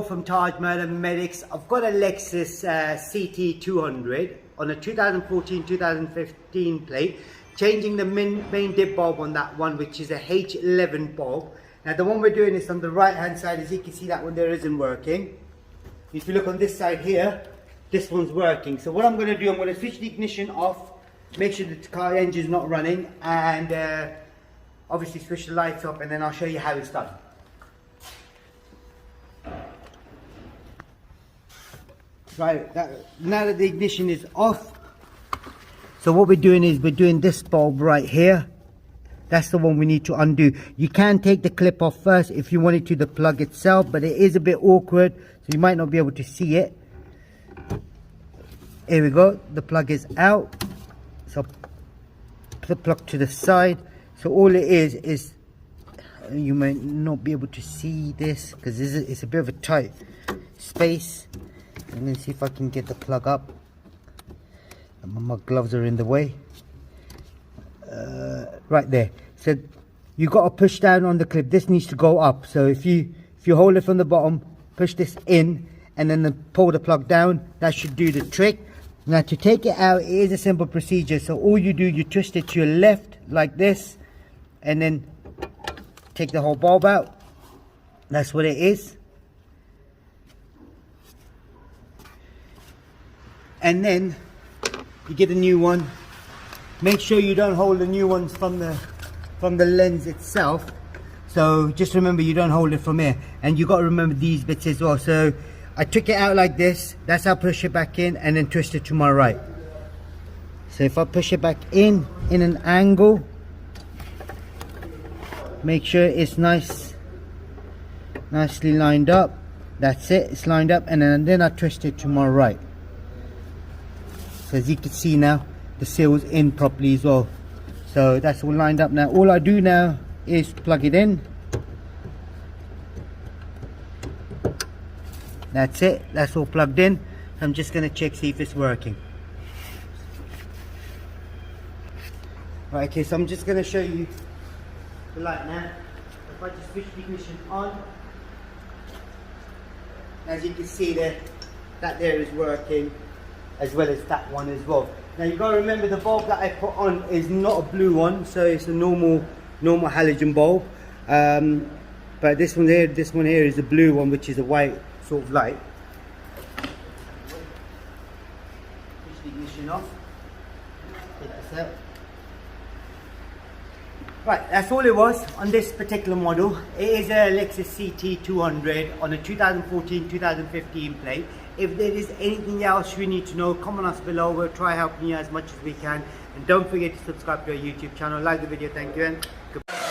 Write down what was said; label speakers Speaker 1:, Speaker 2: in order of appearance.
Speaker 1: from Tajmotormedics. I've got a Lexus CT200 on a 2014-2015 plate, changing the main dip bulb on that one, which is a H11 bulb. Now the one we're doing is on the right hand side. As you can see, that one there isn't working. If you look on this side here, this one's working. So what I'm going to do, I'm going to switch the ignition off, make sure the car engine's not running, and obviously switch the lights up, and then I'll show you how it's done. Right, now that the ignition is off, so what we're doing is we're doing this bulb right here. That's the one we need to undo. You can take the clip off first if you wanted to, the plug itself, but it is a bit awkward, so you might not be able to see it. Here we go, the plug is out. So put the plug to the side. So all it is you might not be able to see this because it's a bit of a tight space. And then see if I can get the plug up. My gloves are in the way. Right there. So you got to push down on the clip. This needs to go up. So if you hold it from the bottom, push this in, and then pull the plug down, that should do the trick. Now to take it out, it is a simple procedure. So all you do, you twist it to your left like this, and then take the whole bulb out. That's what it is. And then you get a new one. Make sure you don't hold the new ones from the lens itself. So just remember, you don't hold it from here. And you got to remember these bits as well. So I took it out like this. That's how I push it back in, and then twist it to my right. So if I push it back in an angle, make sure it's nicely lined up. That's it, it's lined up, and then I twist it to my right. So as you can see now, the seal's in properly as well. So that's all lined up now. All I do now is plug it in. That's it, that's all plugged in. I'm just going to check, see if it's working. Right, okay, so I'm just going to show you the light now. If I just switch the ignition on, as you can see there, that there is working, as well as that one as well. Now you got to remember, the bulb that I put on is not a blue one, so it's a normal halogen bulb. But this one here is a blue one, which is a white sort of light. Push the ignition off. Take this out. Right, that's all it was on this particular model. It is a Lexus CT200 on a 2014-2015 plate. If there is anything else you need to know, comment us below. We'll try helping you as much as we can. And don't forget to subscribe to our YouTube channel. Like the video, thank you, and goodbye.